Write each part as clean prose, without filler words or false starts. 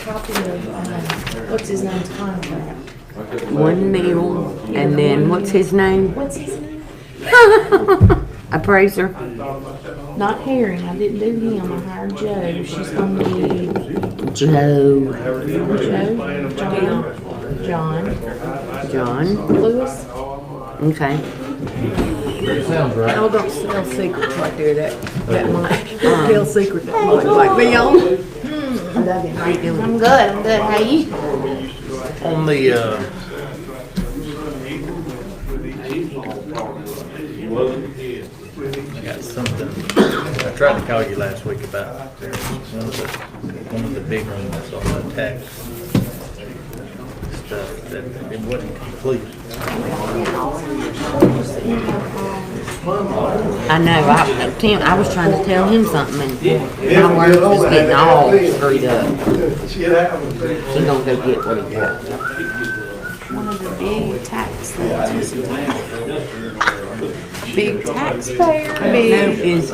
copy of, what's his name's contract? 1 mil, and then what's his name? What's his name? Appraiser. Not Herring, I didn't do him, I hired Joe, she's gonna do Joe. John. Lewis. Okay. Sounds right. Oh, don't sell secrets right there, that might, tell secret that might be on. How you doing? I'm good, how you? On the, I got something, I tried to call you last week about one of the big ones on the tax stuff that it wasn't complete. I know, I was trying to tell him something, and my work was getting all screwed up. He gonna go get what he got. One of the big tax things. Big taxpayer, No, big. is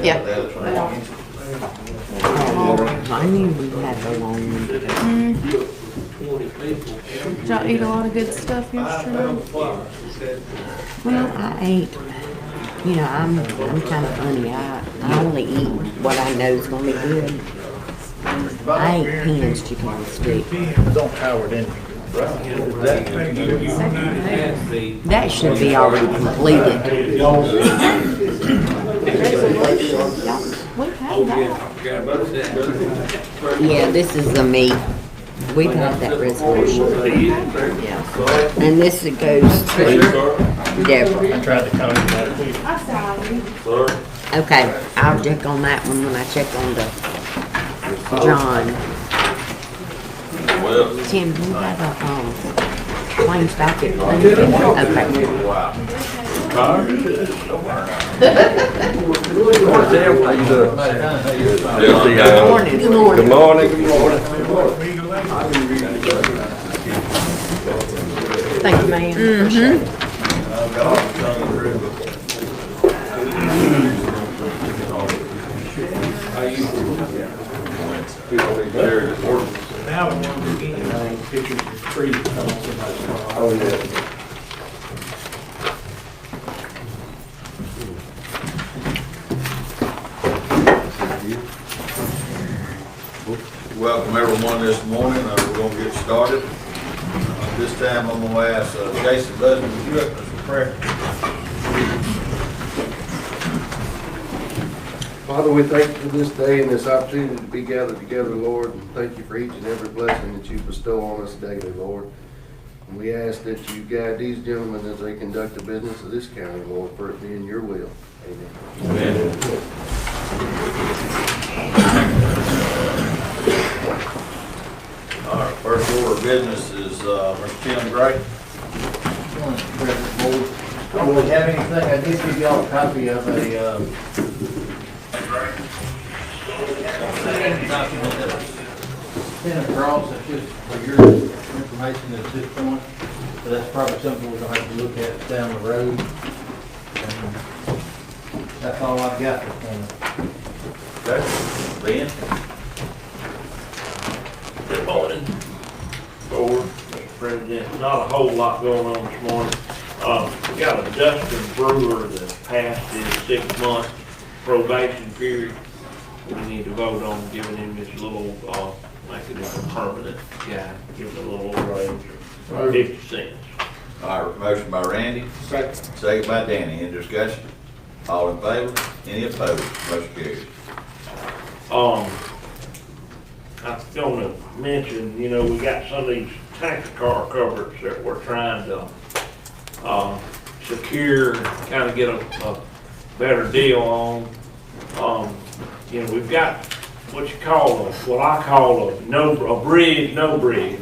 Yeah. I knew we had the long one. Did y'all eat a lot of good stuff yesterday? Well, I ate. You know, I'm kind of funny. I only eat what I know is gonna be good. I ate Penn's chicken on a stick. Don't Howard in. That should be already completed. We've had that. Yeah, this is the meat. We've had that resolution. Yeah. And this goes to Deborah. I tried to call you about it. I saw you. Okay, I'll check on that one when I check on the John. Tim, do you have a plain stock at home? Okay. How you doing? Good morning. Good morning. Good morning. Thank you, ma'am. Now we want to begin pictures of trees coming on somebody's car. Oh, yeah. Welcome everyone this morning. We're going to get started. This time I'm going to ask Jason Dudley, would you open us with prayer? Father, we thank you for this day and this opportunity to be gathered together, Lord, and thank you for each and every blessing that you bestow on us daily, Lord. And we ask that you guide these gentlemen as they conduct the business of this county, Lord, for it being your will. Amen. All right, first order of business is Mr. Tim Gray. I don't really have anything. I did give y'all a copy of a, document that was sent across. It's just for your information at this point. So that's probably something we're gonna have to look at down the road. And that's all I've got this morning. Okay, Ben? Good morning, Board, Mr. President. Not a whole lot going on this morning. We got a Dustin Brewer that passed his 6-month probation period. We need to vote on giving him this little, making him a permanent guy, giving him a little raise of 50 cents. All right, motion by Randy. Second by Danny. Any discussion? All in favor? Any opposed? Motion carries. I was gonna mention, you know, we got some of these tax car covers that we're trying to, secure, kind of get a better deal on. You know, we've got what I call a bridge, no bridge.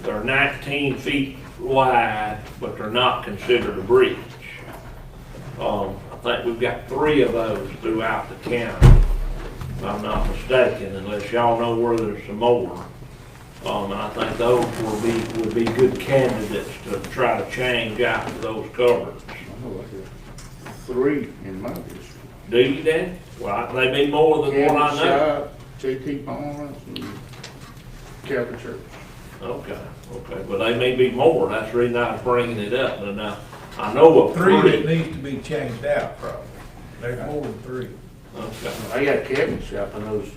They're 19 feet wide, but they're not considered a bridge. I think we've got 3 of those throughout the county, if I'm not mistaken, unless y'all know where there's some more. And I think those would be good candidates to try to change out of those covers. 3 in my district. Do you, Dan? Well, they be more than what I know. JT Barnes and Catholic Church. Okay, but they may be more, that's the reason I was bringing it up, but now, I know of Three that three. needs to be changed out, probably. There's more than three. Okay. I got a cabinet shop in those.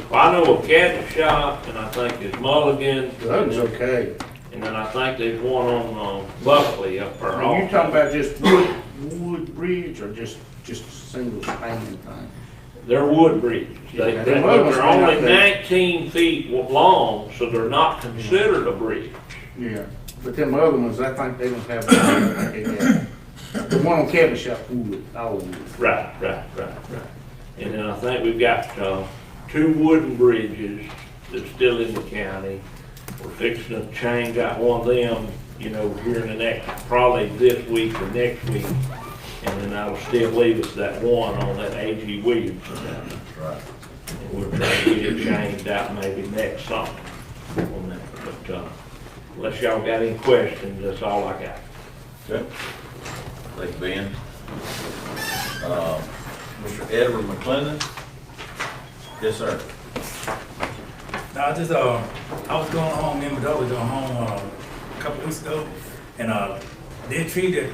Well, I know of Cabinet Shop, and I think there's Mulligan's, The other's okay. and then I think there's one on, Buckley up there. Are you talking about just wood bridge or just single span thing? They're wood bridges. Yeah, They're them other ones only been out 19 feet long, so they're not considered a bridge. Yeah, but them other ones, I think they don't have, I think they got. The one on cabinet shop, wood, all wood. Right. And then I think we've got, 2 wooden bridges that's still in the county. We're fixing to change out one of them, here in the next, probably this week or next week. And then that'll still leave us that one on that A.G. Williamson. Right. And we're trying to get it changed out maybe next summer on that. But, unless y'all got any questions, that's all I got. Okay. Thank you, Ben. Mr. Edward McClendon? Yes, sir. No, I was going home, me and my daughter going home a couple weeks ago, and that tree that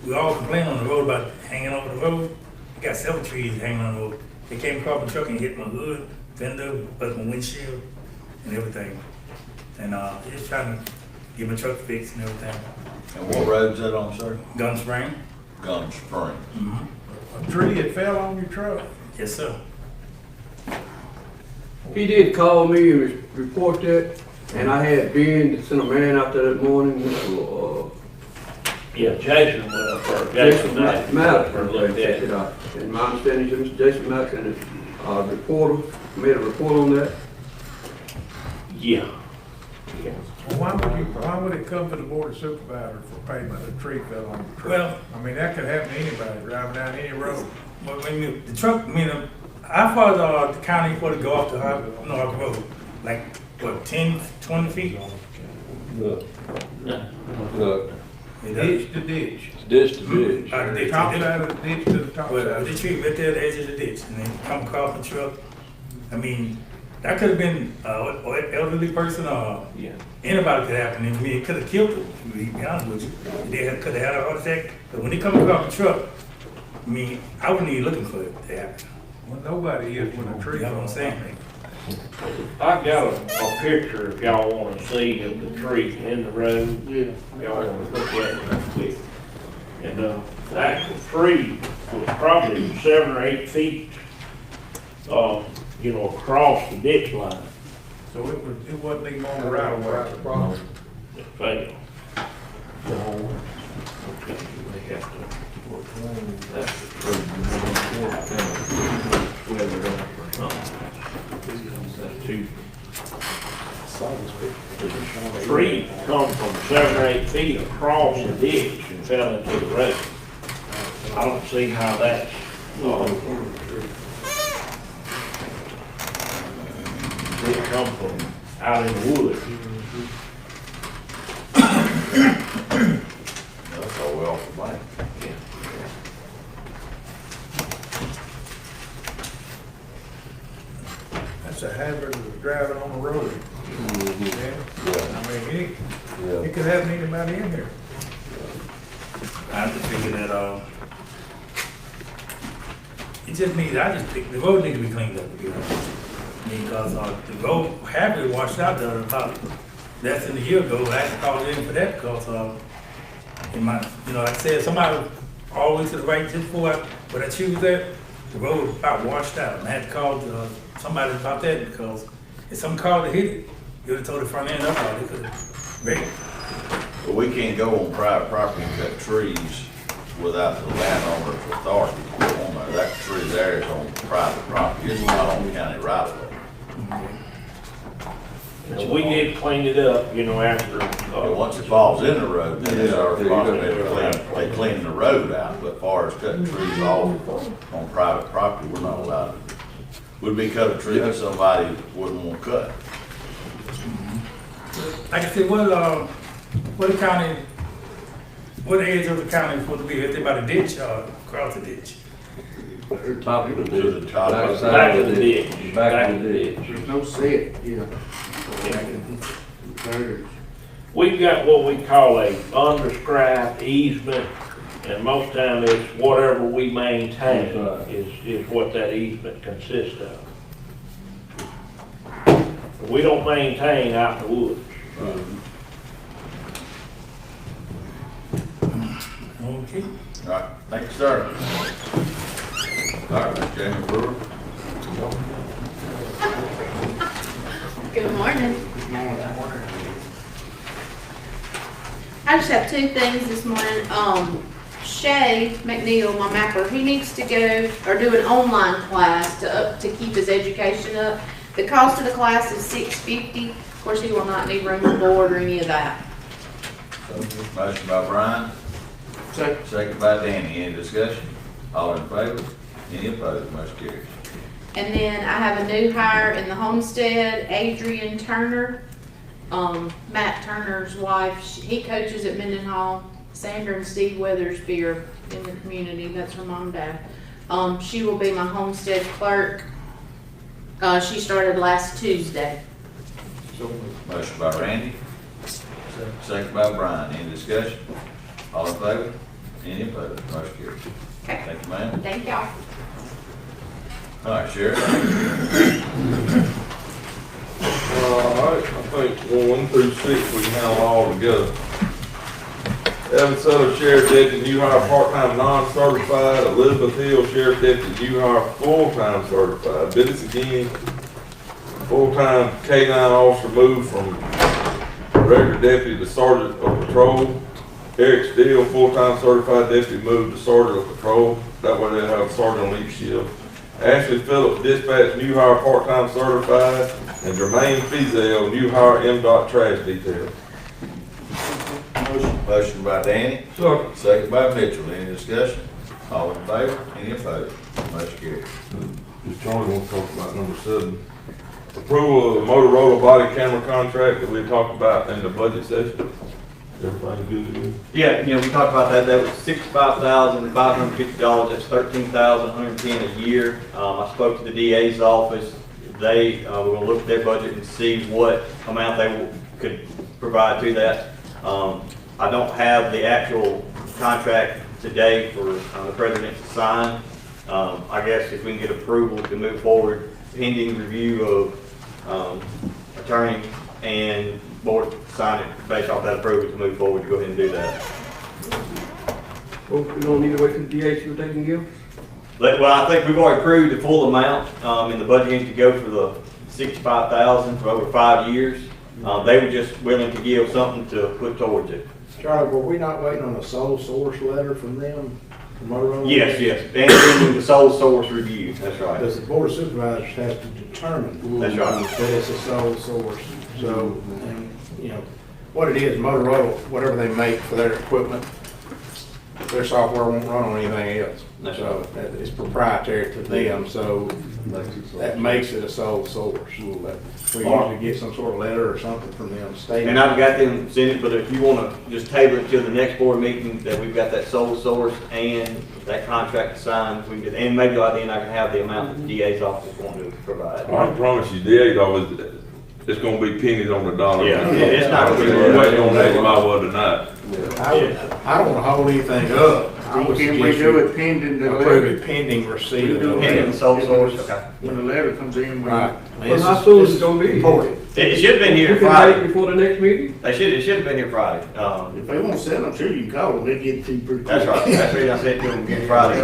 we all complained on the road about hanging over the road, I got several trees hanging on the road. They came across my truck and hit my hood, fender, bust my windshield, and everything. And just trying to get my truck fixed and everything. And what road's that on, sir? Gun Spring? Gum Springs. A tree that fell on your truck. Yes, sir. He did call me and report that, and I had Ben to send a man out there that morning, Yeah, Jason went up there. Jason Madison Maddox, for a little check it bit. out. And my understanding is Mr. Jason Maddox and the reporter made a report on that. Yeah. Well, why would it come to the board of supervisors for payment if a tree fell on the truck? Well- I mean, that could happen to anybody driving down any road. But when the truck, how far the county for to go off the North Road? Like, what, 10, 20 feet? Look, It does. Ditch to ditch. This the ditch. Out of the ditch. Top side of the ditch to the top Well, side. the tree right there, at the edge of the ditch, and then come across the truck. That could have been an elderly person or Yeah. anybody could happen. It could have killed them, to be honest with you. They could have had a heart attack. But when they come across the truck, I wasn't even looking for it to happen. Well, nobody is when a tree You know what I'm falls. saying? I got a picture if y'all wanna see of the tree in the road. Yeah. Y'all wanna look at it real quick. And, the actual tree was probably 7 or 8 feet, across the ditch line. So it wasn't even on the right of way. It failed. Okay, they have to. That's the tree. That's two. The tree come from 7 or 8 feet across the ditch and fell into the road. I don't see how that's, it come from out in the woods. That's all well for me. That's a hazard of driving on the road. Yeah. I mean, it could happen to anybody in here. I have to figure that, it just needs, I just think the road needs to be cleaned up, to be honest. Because the road happily washed out there about less than a year ago. I had to call in for that because, like I said, somebody all the way to the right just before I choose that, the road was about washed out. And I had to call somebody about that because if some car that hit it, you would have told the front end up, or they could have wrecked it. But we can't go on private property and cut trees without the landowner's authority to go on there. That tree there is on private property, it's not on county right of way. So we did clean it up, after. But once it falls in the road, then it's our responsibility to clean the road out. But as far as cutting trees off on private property, we're not allowed to. Would be cut a tree that somebody wouldn't want cut. Like I said, what the county, what edge of the county is supposed to be, if they by the ditch or across the ditch? Top of the To the top. Back of the ditch. Back of the ditch. There's no set, yeah. There's, We've got what we call a underscribed easement, and most time it's whatever we maintain That's right. is what that easement consists of. We don't maintain out in the woods. Okay. All right, thank you, sir. All right, Mr. Jamie Brewer. Good morning. I just have two things this morning. Shay McNeil, my mapper, he needs to go or do an online class to keep his education up. The cost of the class is $650. Of course, he will not need room and board or any of that. Motion by Brian, second by Danny. Any discussion? All in favor? Any opposed? Motion carries. And then I have a new hire in the homestead, Adrian Turner. Matt Turner's wife, he coaches at Mendenhall. Sandra and Steve Weathersby are in the community. That's her mom and dad. She will be my homestead clerk. She started last Tuesday. Motion by Randy, second by Brian. Any discussion? All in favor? Any opposed? Motion carries. Okay. Thank you, ma'am. Thank y'all. All right, Sheriff. All right, I think 1 through 6 we can handle all together. Evan Sutter, Sheriff Deputy, new hire part-time non-certified. Elizabeth Hill, Sheriff Deputy, new hire full-time certified. Billy Seguin, full-time K-9 officer, moved from regular deputy to sergeant of patrol. Eric Steele, full-time certified deputy, moved to sergeant of patrol. That way they'll have a sergeant on each shift. Ashley Phillips, dispatch, new hire part-time certified. And Jermaine Fizel, new hire MDOT trash detail. Motion by Danny, second by Mitchell. Any discussion? All in favor? Any opposed? Motion carries. Mr. Charlie wants to talk about number 7. Approval of the Motorola body camera contract that we talked about in the budget session. Everybody good to go? Yeah, you know, we talked about that. That was $65,550. That's $13,110 a year. I spoke to the DA's office. They were going to look at their budget and see what amount they could provide to that. I don't have the actual contract today for the president to sign. I guess if we can get approval to move forward, pending review of attorney and board sign it based off that approval to move forward to go ahead and do that. Well, we don't need to wait for the DA to they can give? Well, I think we've already approved the full amount in the budget to go for the $65,000 for over 5 years. They were just willing to give something to put towards it. Charlie, were we not waiting on a sole source letter from them? From Motorola? Yes, yes, and doing the sole source review, that's right. Because the board of supervisors has to determine. That's right. That it's a sole source. So, and, you know, what it is, Motorola, whatever they make for their equipment, their software won't run on anything else. That's So it's proprietary to them, so that makes it a sole source. But we usually get some sort of letter or something from them stating. And I've got them send it, but if you want to just table it till the next board meeting, that we've got that sole source and that contract signed, we can, and maybe by then I can have the amount that the DA's office want to provide. I promise you, DA's office, it's gonna be pennies on the dollar. Yeah, it's not gonna be. We're waiting on that about what tonight. I don't want to hold anything up. I would can we suggest do you it pending the approve letter? it pending receipt of the Pending letter. the sole source, okay. When the letter comes in, we. Right. Well, how soon is it gonna be? Important. It should have been You here can wait Friday. before the next meeting? It should have been here Friday. If they won't sell them, sure you can call them, they get to you pretty quick. That's right. That's what I said to them again Friday,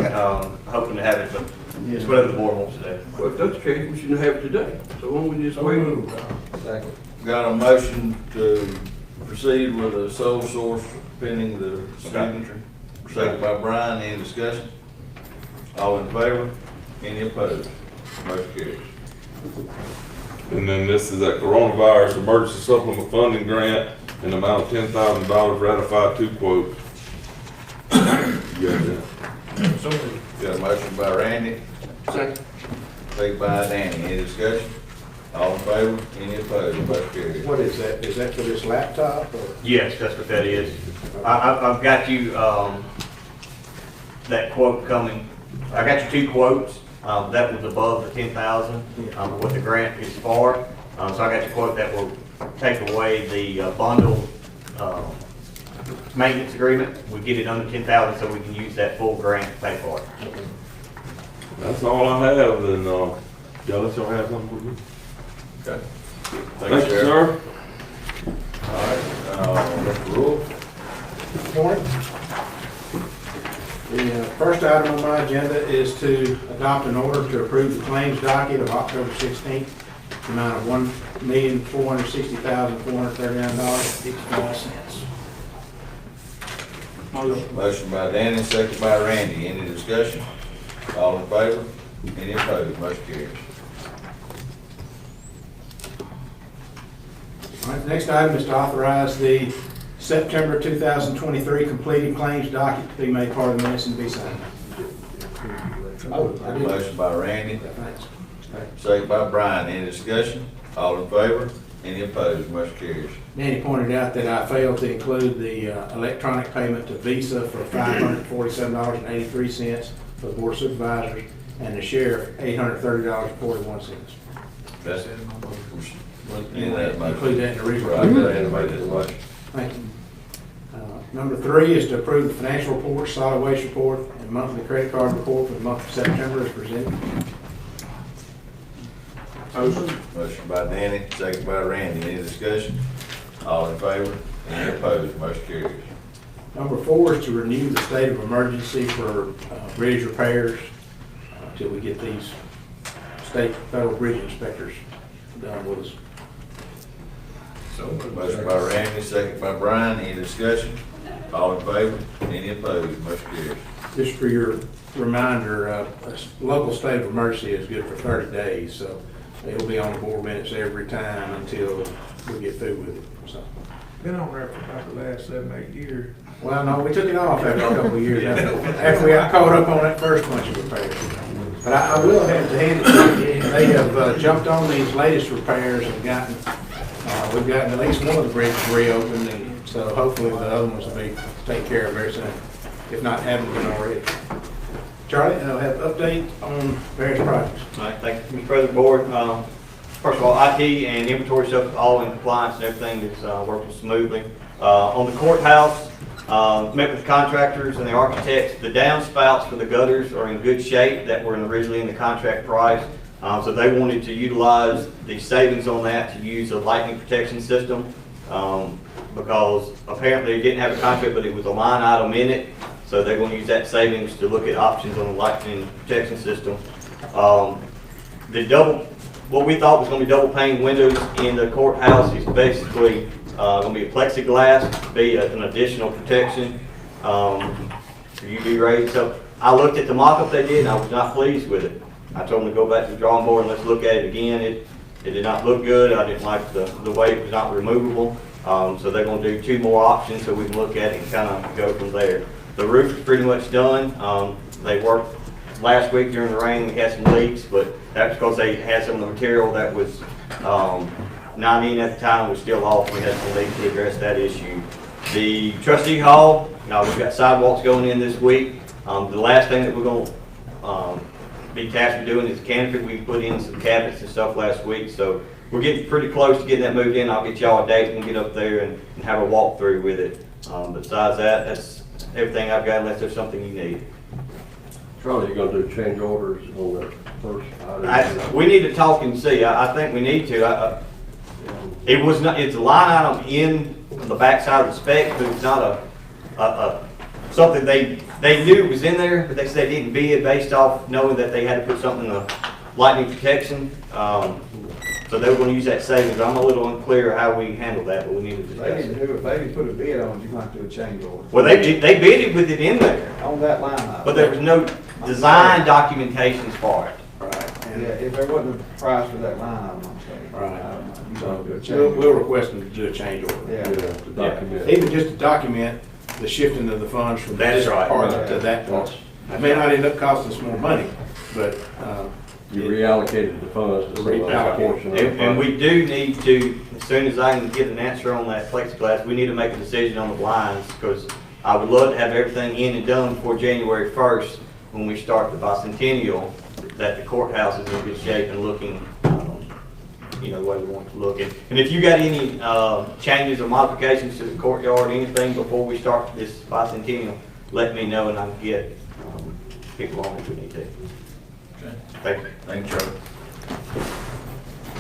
hoping to have it, but it's whatever the board wants to do. Well, if that's the case, we shouldn't have it today. So why don't we just wait? Got a motion to proceed with a sole source pending the signature. Second by Brian. Any discussion? All in favor? Any opposed? Motion carries. And then this is that coronavirus emergency supplement funding grant in the amount of $10,000 ratified 2 quotes. You got that? Got a motion by Randy, Second. second by Danny. Any discussion? All in favor? Any opposed? Motion carries. What is that? Is that for this laptop or? Yes, that's what that is. I've got you, that quote coming I got your 2 quotes. That was above the 10,000, what the grant is for. So I got your quote that will take away the bundle maintenance agreement. We get it under 10,000 so we can use that full grant to pay for it. That's all I have, and, y'all have something for me? Okay. Thank you, sir. All right, Mr. Rule. Morning. The first item on my agenda is to adopt an order to approve the claims docket of October 16th, the amount of $1,460,439.55. Motion by Danny, second by Randy. Any discussion? All in favor? Any opposed? Motion carries. All right, the next item is to authorize the September 2023 completed claims docket to be made part of the minutes and be signed. Motion by Randy, Thanks. second by Brian. Any discussion? All in favor? Any opposed? Motion carries. Danny pointed out that I failed to include the electronic payment to Visa for $547.83 for the Board of Supervisors and the Sheriff, $830.41. That's it. Include that in the original. Right. Thank you. Number 3 is to approve the financial report, solid waste report, and monthly credit card report for the month of September as presented. Motion by Danny, second by Randy. Any discussion? All in favor? Any opposed? Motion carries. Number 4 is to renew the state of emergency for bridge repairs until we get these state federal bridge inspectors done with us. Motion by Randy, second by Brian. Any discussion? All in favor? Any opposed? Motion carries. Just for your reminder, a local state of emergency is good for 30 days, so it'll be on the board minutes every time until we get through with it. So. Been on there for about the last 7-8 years. Well, no, we took it off after a couple of years, after we got caught up on that first bunch of repairs. But I will have to hand it to you, they have jumped on these latest repairs and gotten, we've gotten at least one of the bridges reopened, and so hopefully the other ones will be taken care of very soon, if not haven't been already. Charlie, I'll have an update on various projects. All right, thank you, Mr. President, Board. First of all, IT and inventory stuff all in compliance and everything is working smoothly. On the courthouse, met with contractors and the architects. The downspouts for the gutters are in good shape that were originally in the contract price. So they wanted to utilize the savings on that to use a lightning protection system because apparently they didn't have a contract, but it was a line item in it. So they're going to use that savings to look at options on the lightning protection system. What we thought was going to be double pane windows in the courthouse is basically going to be a plexiglass, be an additional protection for UV rays. So I looked at the mock-up they did and I was not pleased with it. I told them to go back to the drawing board and let's look at it again. It did not look good. I didn't like the way it was not removable. So they're going to do 2 more options so we can look at it and kind of go from there. The roof is pretty much done. They worked last week during the rain. We had some leaks, but that's because they had some of the material that was not in at the time was still off. We had some leaks to address that issue. The trustee hall, we've got sidewalks going in this week. The last thing that we're going to be tasked with doing is canopy. We put in some cabinets and stuff last week, so we're getting pretty close to getting that moved in. I'll get y'all a date and get up there and have a walkthrough with it. Besides that, that's everything I've got unless there's something you need. Charlie, you gonna do change orders on the first item? We need to talk and see. I think we need to. It's a line item in the backside of the spec, but it's not something they knew was in there, but they said they didn't bid based off knowing that they had to put something in the lightning protection. So they were going to use that savings. I'm a little unclear how we handle that, but we need to discuss it. If they put a bid on it, you're going to have to do a change order. Well, they bidded with it in there. On that line item. But there was no design documentations for it. Right. Yeah, if there wasn't a price for that line item, I'm saying. Right. You're going to do a change We'll order. request them to do a change order. Yeah. To document. Even just to document the shifting of the funds from That's this right. part to that part. It may not end up costing us more money, but You reallocated the funds to some other portion of the And fund. we do need to, as soon as I can get an answer on that plexiglass, we need to make a decision on the blinds, because I would love to have everything in and done before January 1st. when we start the bicentennial, that the courthouse is in good shape and looking, you know, the way we want to look. And if you got any changes or modifications to the courtyard, anything before we start this bicentennial, let me know and I can get people on if we need to. Okay. Thank you. Thank you, Charlie.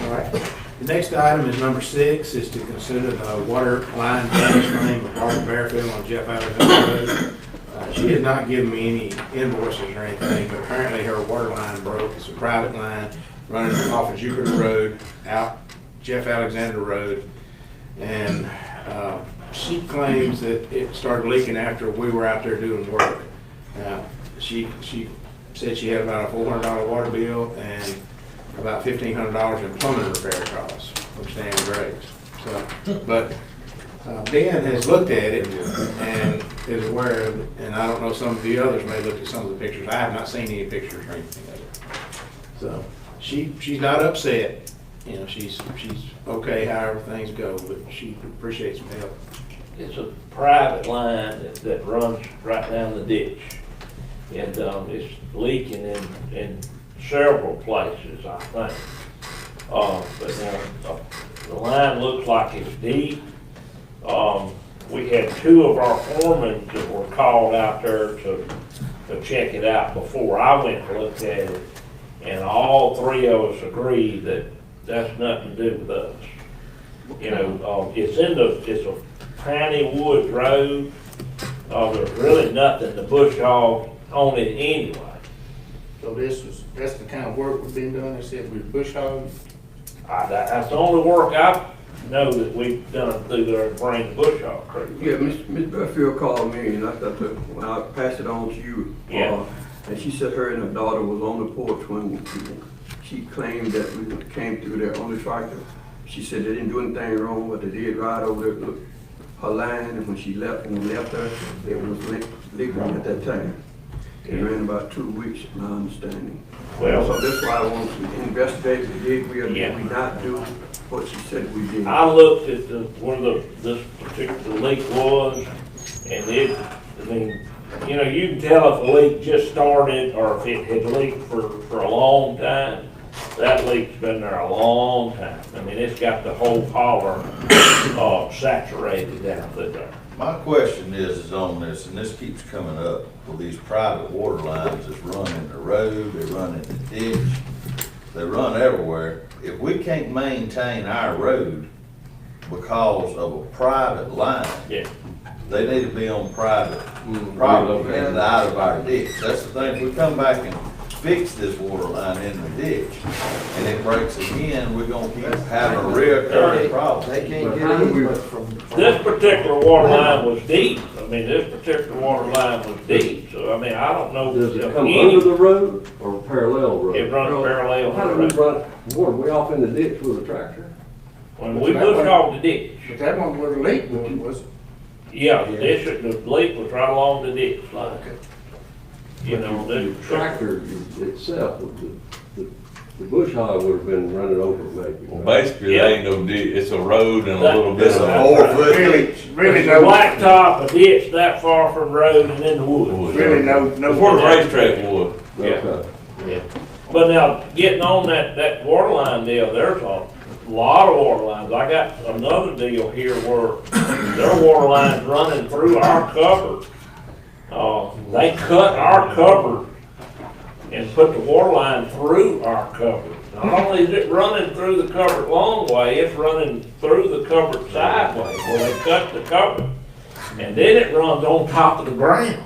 All right. The next item is number 6, is to consider the water line damage claim of Barbara Bearfield on Jeff Alexander Road. She has not given me any invoices or anything, but apparently her water line broke. It's a private line running off of Jupiter Road, out Jeff Alexander Road. And she claims that it started leaking after we were out there doing work. She said she had about a $400 water bill and about $1,500 in plumbing repair costs from Stan Graves. So, but Ben has looked at it and is aware of it, and I don't know, some of the others may look at some of the pictures. I have not seen any pictures or anything of it. So she's not upset. You know, she's okay however things go, but she appreciates some help. It's a private line that runs right down the ditch. And it's leaking in several places, I think. But now, the line looks like it's deep. We had 2 of our foremen that were called out there to check it out before I went to look at it. And all 3 of us agreed that that's nothing to do with us. You know, it's a piney wood road. There's really nothing to bush hog on it anyway. So that's the kind of work we've been doing, it said we bush hog. That's the only work I know that we've done through there and bring the bush hog crew. Yeah, Miss Buffield called me and I thought that when I passed it on to you. Yeah. And she said her and her daughter was on the porch when she claimed that we came through there on the tractor. She said they didn't do anything wrong, but they did ride over there, look, her line, and when we left her, it was leaking at that time. It ran about 2 weeks, my understanding. Well, So that's why I want to investigate, did we or did Yeah. we not do what she said we did? I looked at where this particular leak was, and I mean, you know, you can tell if a leak just started or if it had leaked for a long time. That leak's been there a long time. I mean, it's got the whole holler saturated down through there. My question is on this, and this keeps coming up, with these private water lines that run in the road, they run in the ditch, they run everywhere. If we can't maintain our road because of a private line, Yeah. they need to be on private property and out of our ditch. That's the thing, if we come back and fix this water line in the ditch and it breaks again, we're gonna keep having a reoccurring problem. They can't get in from. This particular water line was deep. I mean, this particular water line was deep, so I mean, I don't know. Does it if come any- under the road or parallel road? It runs parallel How to do we the road. run, water, we off in the ditch with a tractor? When we bush hogged the ditch, But that one where the leak was, yeah, the leak was right along the ditch line. You know, The tractor itself, the bush hog would have been running over maybe. Well, basically, there ain't no ditch, it's a road and a little bit It's of. a 4-foot ditch. really It's a no, blacktop, a ditch that far from the road and in the woods. really no. Before the racetrack was. Okay. Yeah. But now, getting on that water line deal, there's a lot of water lines. I got another deal here where their water line's running through our cover. They cut our cover and put the water line through our cover. Not only is it running through the cover long way, it's running through the cover sideways where they cut the cover. And then it runs on top of the ground.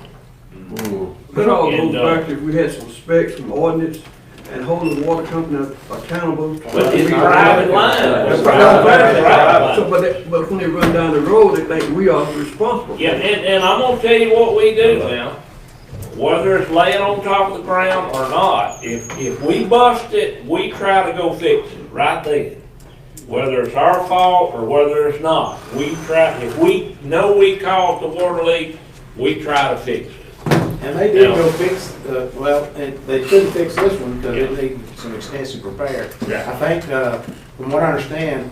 That all And, goes back to if we had some specs, some ordinance, and holding the water company accountable. But it's private line. It's Private private line. So, but when they run down the road, they think we are responsible. Yeah, and I'm gonna tell you what we do now. Whether it's laying on top of the ground or not, if we bust it, we try to go fix it right then. Whether it's our fault or whether it's not, we try, if we know we caused the water leak, we try to fix it. And they did go fix and they couldn't fix this one because it needed some extensive repair. Yeah. I think, from what I understand,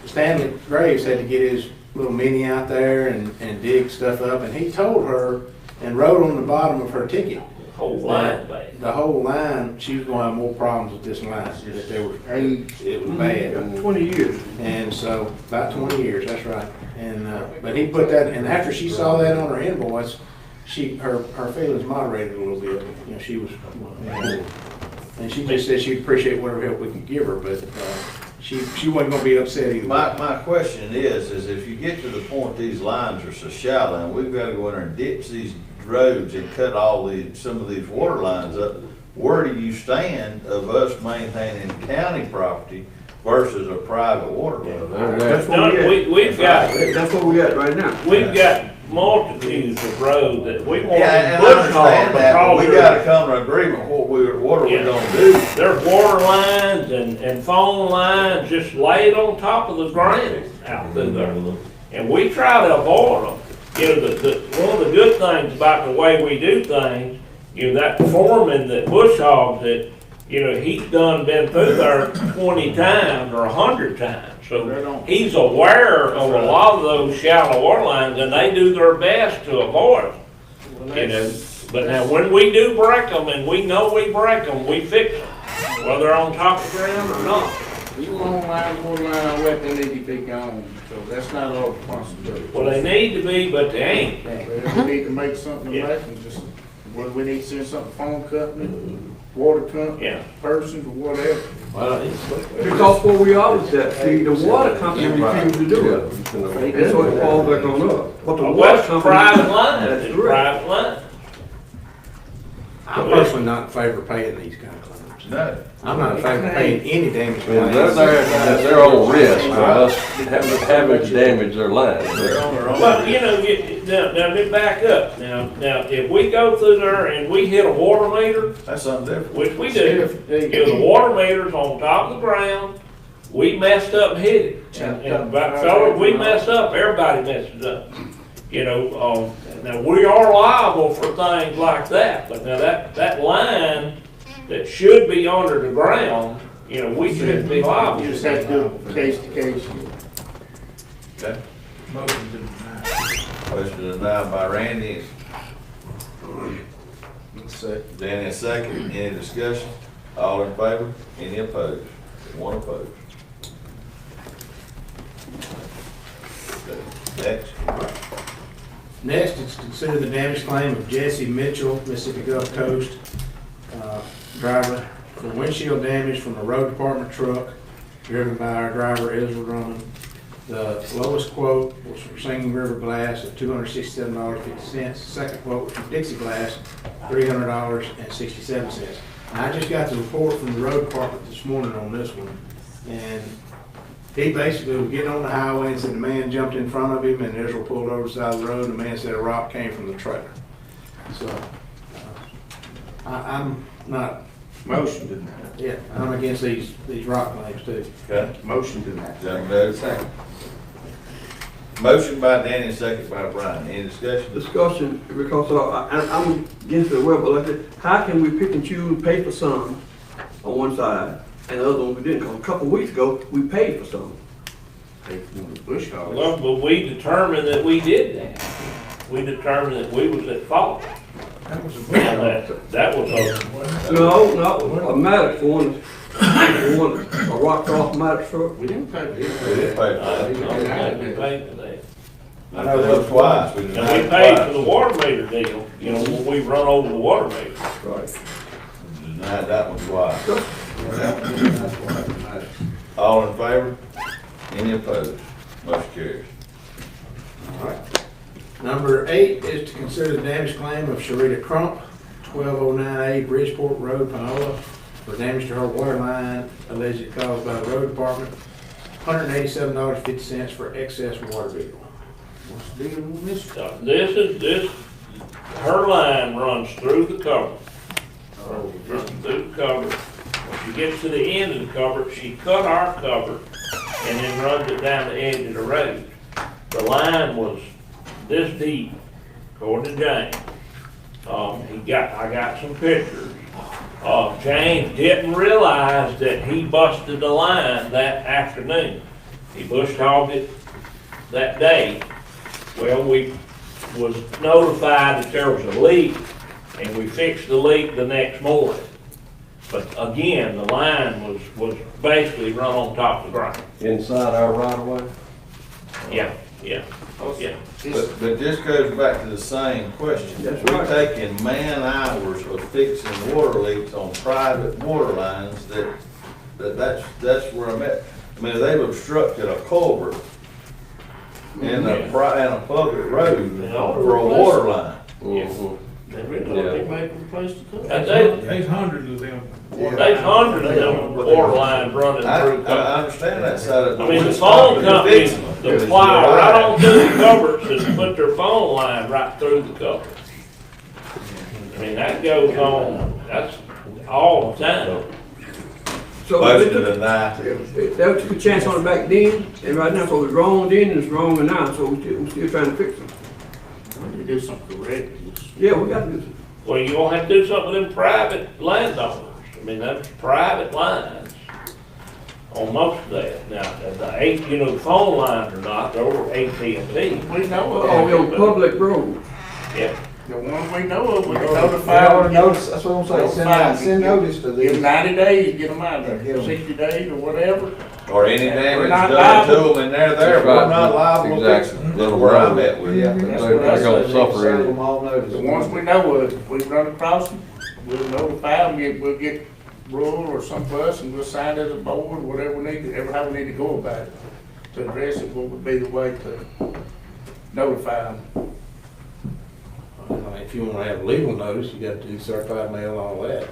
Stanley Graves had to get his little mini out there and dig stuff up, and he told her and wrote on the bottom of her ticket Whole line bad. The whole line, she was gonna have more problems with this line, that there was age, it was bad. 20 years. And so, about 20 years, that's right. And, but he put that, and after she saw that on her invoice, her feelings moderated a little bit. You know, she was, and she just said she'd appreciate whatever help we can give her, but, she wasn't gonna be upset either. My question is if you get to the point these lines are so shallow, and we've gotta go in there and ditch these roads and cut some of these water lines up, where do you stand of us maintaining county property versus a private water line? That's No, we've got, That's what we got right now. we've got multitudes of roads that we want Yeah, and I bush hog understand that, but we because gotta come to an agreement, what are we Yeah. gonna do? there's water lines and phone lines just laid on top of the ground out through there. And we try to avoid them. You know, one of the good things about the way we do things, you know, that foreman that bush hogs it, you know, he's been through there 20 times or 100 times. So he's aware of a lot of those shallow water lines, and they do their best to avoid them. You know, but now when we do break them, and we know we break them, we fix them, whether they're on top of the ground or not. These long lines, water line, I reckon they need to be gone, so that's not our responsibility. Well, they need to be, but they ain't. We need to make something Yeah. like, and just, whether we need to send something, phone company, water company, Yeah. persons, or whatever. Because where we are with that, see, the water company refused to do it. That's what it falls back on us. But the Well, water that's company. private line, That's it's correct. private line. I'm personally not in favor of paying these kind of claims. No. I'm not in favor of paying any damage I mean, claims. that's their own risk for us having to damage their line. They're on their own. Well, you know, now let me back up. Now, if we go through there and we hit a water meter, That's something different. which we do, if the water meter's on top of the ground, we messed up and hit it. And fellas, we mess up, everybody messes up. You know, now we are liable for things like that, but now that line that should be under the ground, you know, we shouldn't be liable. You just have to do it case to case. Okay. Motion to deny. Motion denied by Randy, Danny a second, any discussion? All in favor, any opposed? One opposed. Next. Next, it's consider the damage claim of Jesse Mitchell, Mississippi Gulf Coast, driver, for windshield damage from a road department truck driven by our driver Ezra Drummond. The lowest quote was from Singing River Glass at $267.50. Second quote was from Dixie Glass, $300.67. And I just got the report from the road department this morning on this one, and he basically was getting on the highway and said the man jumped in front of him, and Ezra pulled over the side of the road, and the man said a rock came from the trailer. So, I'm not, Motion to deny. yeah, I'm against these rock claims too. Okay. Motion to deny. John Davis, second. Motion by Danny, second by Brian. Any discussion? Discussion, because I'm against it, well, but like, how can we pick and choose, pay for some on one side, and the other one we didn't? 'Cause a couple of weeks ago, we paid for some. Pay for the bush hog. Well, but we determined that we did that. We determined that we was at fault. That was a bush hog. That was a, No, a Maddox one, a rock off Maddox truck. We didn't pay for We it. didn't pay for I that. don't think we paid for that. I know that was twice. We And denied we paid for twice. the water meter deal, you know, when we run over the water meter. Right. Denied that one twice. All in favor? Any opposed? Motion carries. Number 8 is to consider the damage claim of Sharita Crump, 1209A Bridgeport Road, Panola, for damage to her water line allegedly caused by the road department, $187.50 for excess water bill. What's the deal with this? So this, her line runs through the cover. Runs through the cover. When she gets to the end of the cover, she cut our cover and then runs it down the edge of the road. The line was this deep, according to James. I got some pictures. James didn't realize that he busted the line that afternoon. He bush hogged it that day. Well, we was notified that there was a leak and we fixed the leak the next morning. But again, the line was basically run on top of the ground. Inside our right of way? Yeah, yeah, yeah. But this goes back to the same question. We're taking man hours of fixing water leaks on private water lines that's where I'm at. I mean, they've obstructed a culvert in a public road for a water line. Mhm. They really don't think Make them place to cook. There's hundreds of them. There's hundreds of them water lines running through. I understand that side of it. I mean, the phone companies, they fly right on through the covers and put their phone line right through the covers. I mean, that goes on, that's all the time. So Most we of the took, night. that took a chance on it back then, and right now, so it's wrong then and it's wrong now, so we're still trying to fix it. We do something correct. Yeah, we got to do something. Well, you gonna have to do something with them private landowners. I mean, that's private lines on most of that. Now, the phone lines are not, they're over AT&T. We know of. Oh, we on public road. Yeah. The ones we know of, we can They notify ought to them. notice, that's what I'm saying, send notice to Give these. them 90 days, get them out there, Get 'em. 60 days or whatever. Or any We're damage not done to liable. them and they're there, we're not liable to fix Exactly. it. That's where I'm at with Yeah, it. they're That's what I gonna said. suffer Send them all notice. The ones we know of, we run across them, we'll notify them, we'll get Rural or some of us, and we'll sign as a board, whatever we need to, how we need to go about it. To address it, what would be the way to notify them. If you wanna have legal notice, you got to do certified mail and all that.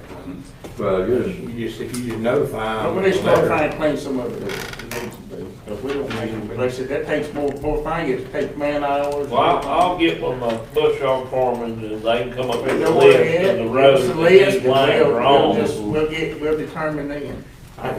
Well, If you just notify them. But we need to start trying to clean some of it up. It needs to be. Because we don't make it, like I said, that takes more thing, it takes man hours. Well, I'll get with my bush hog foreman and they can come up with We the know where list it of the is, roads it's a that list, these lines are on. we'll determine then.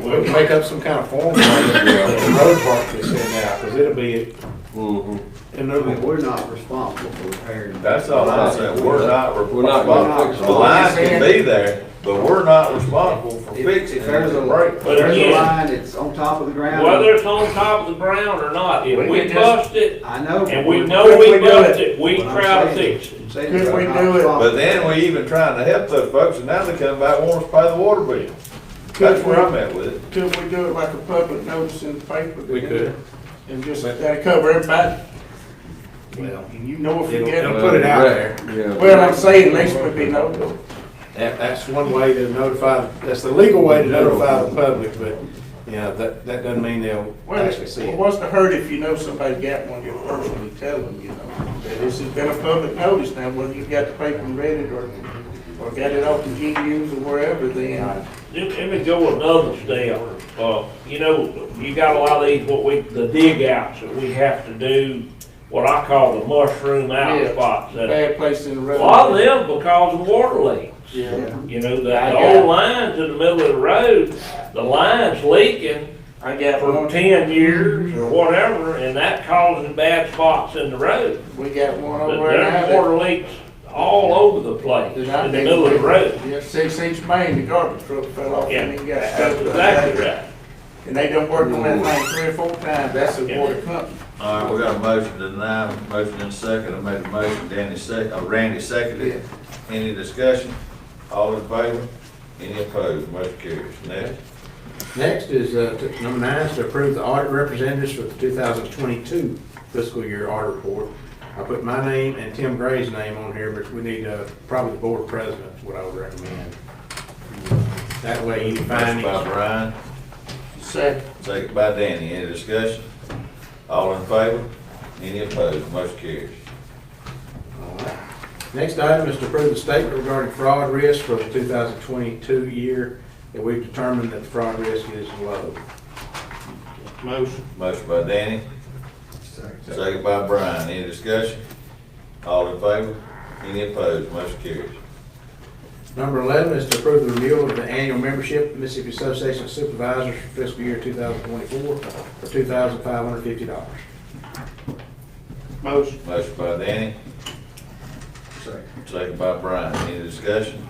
We'll make up some kind of form, like the road department can send out, because it'll be, Mhm. and I mean, there'll be, we're not responsible for repairing. That's all I'm saying, we're not We're not gonna fix responsible. The line can be there, but we're not responsible for fixing If it there's if a, it breaks. if But there's a again- line that's on top of the ground. Whether it's on top of the ground or not, if We we can just- bust it, I know. and we but know Could we we do bust it? it, we what I'm try to saying- fix it. I'm saying Could we're we not do it? responsible. But then we even trying to help those folks, and now they come back and want us to pay the water bill. That's where I'm at with it. Could we do it like a public notice in the paper? we could. And just, that'll cover everybody? Well, And you know if you it'll, get it'll it. put it out there. Yeah. Well, I'm saying, at least would be notice. That's one way to notify, that's the legal way to notify the public, but, you know, that doesn't mean they'll Well, actually see it. what's the hurt if you know somebody got one, you personally tell them, you know, that this has been a public notice now, whether you got the paper and read it or got it off the GUs or wherever, then. Let me go another step. You got a lot of these, the dig outs that we have to do, what I call the mushroom out Yeah. spots. That Bad place in the A road. lot of them because of water leaks. Yeah. The old lines in the middle of the road, the line's leaking I got for one, 10 years or whatever, and that causes bad spots in the road. we got one But over there now there's that. water leaks all over the place, in that I the think middle of the road. Yeah, 6-inch main, the garbage truck fell off Yeah, and he got that's stuck. exactly right. And they done worked on that thing 3 or 4 times, that's a Yeah. water company. All right, we got a motion to deny, motion in second, I made a motion, Randy seconded. Any discussion? All in favor? Any opposed? Motion carries. Next. Next is, number 9, is to approve the audit representatives for the 2022 fiscal year audit report. I put my name and Tim Gray's name on here, but we need, probably the board president is what I would recommend. That way any Motion by findings. Brian, Second. second by Danny. Any discussion? All in favor? Any opposed? Motion carries. All right. Next item is to approve the statement regarding fraud risk for the 2022 year, that we've determined that the fraud risk is low. Motion. Motion by Danny, second by Brian. Any discussion? All in favor? Any opposed? Motion carries. Number 11 is to approve the renewal of the annual membership of Mississippi Association of Supervisors for fiscal year 2024 for $2,550. Motion. Motion by Danny, second by Brian. Any discussion?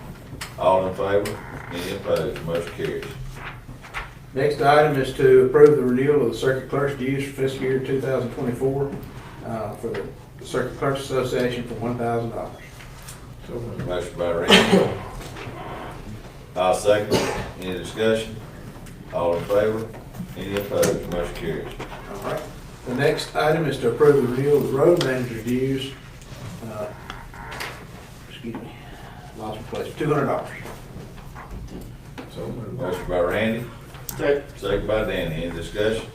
All in favor? Any opposed? Motion carries. Next item is to approve the renewal of the circuit clerk's dues for fiscal year 2024 for the Circuit Clerks Association for $1,000. Motion by Randy. I'll second it. Any discussion? All in favor? Any opposed? Motion carries. All right. The next item is to approve the renewal of road manager dues. Excuse me, lost my place, $200. Motion by Randy. Second by Danny. Any discussion?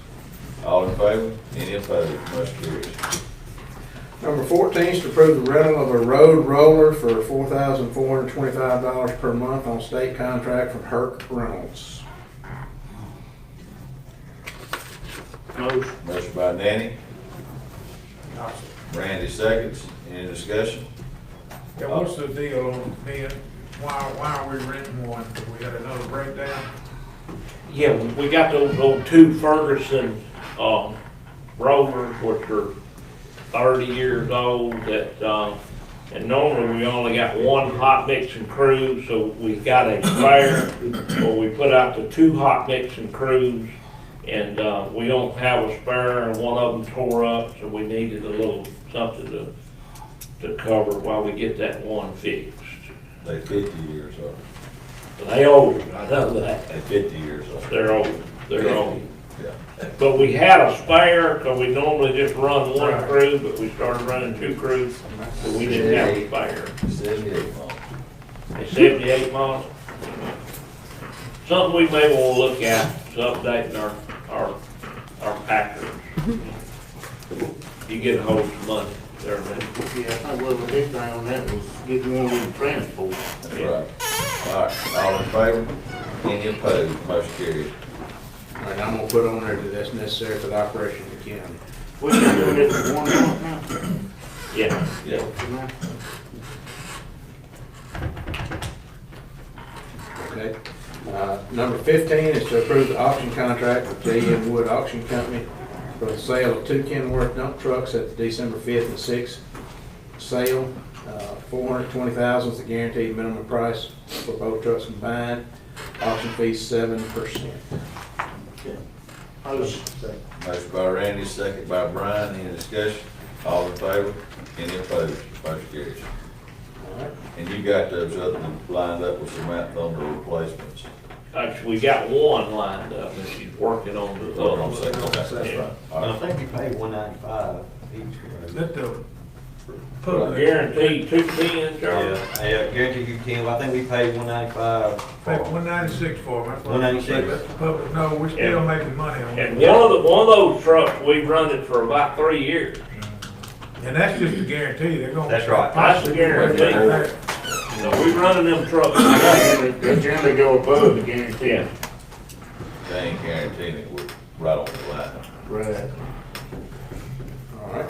All in favor? Any opposed? Motion carries. Number 14 is to approve the rental of a road roller for $4,425 per month on state contract from Herc Reynolds. Motion by Danny. Randy seconds. Any discussion? Yeah, what's the deal on being, why are we renting one? We got another breakdown? Yeah, we got those old two Ferguson, rollers, which are 30 years old, that, and normally we only got one hot mixing crew, so we got a spare, or we put out the two hot mixing crews, and, we don't have a spare, and one of them tore up, so we needed a little something to cover while we get that one fixed. They 50 years old. They old, I know that. They 50 years old. They're old, they're old. Yeah. But we had a spare, because we normally just run one crew, but we started running two crews, so we didn't have a spare. 78 months. At 78 miles. Something we may want to look at, is updating our packers. You get a hold of some money there, man. Yeah, I think what the big thing on that was getting one with the transport. That's right. All right, all in favor? Any opposed? Motion carries. All right, I'm gonna put on there that that's necessary for the operation of the county. We can do it for 1 month now. Yeah. Yeah. Okay. Number 15 is to approve the auction contract with J.M. Wood Auction Company for the sale of 2 Kenworth dump trucks at the December 5th and 6th sale. $420,000 is the guaranteed minimum price for both trucks combined. Auction fee 7%. Motion by Randy, second by Brian. Any discussion? All in favor? Any opposed? Motion carries. All right. And you got those other lined up with Samantha on the replacements. Actually, we got one lined up, and she's working on the Hold other on a second. Okay, that's one. right. All right. think you paid $195 each. Let the Right. public, Guaranteed 210, Charlie. Yeah, guarantee you can, I think we paid $195. pay 196 for them. That's what I'm saying. 196. Let the public know we're still Yeah. making money on And it. one of those trucks, we've run it for about 3 years. And that's just a guarantee, they're gonna. That's right. That's the guarantee. So we running them trucks. They generally go above the guarantee. Yeah. They ain't guaranteeing it. We're right on the line. Right. All right.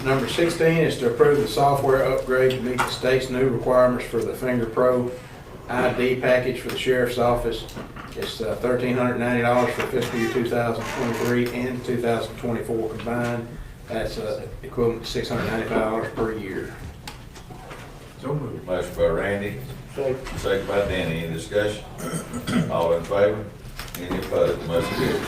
Number 16 is to approve the software upgrade to meet the state's new requirements for the Finger Pro ID package for the sheriff's office. It's $1,390 for fiscal year 2023 and 2024 combined. That's equivalent to $695 per year. So moved. Motion by Randy, second by Danny. Any discussion? All in favor? Any opposed? Motion carries.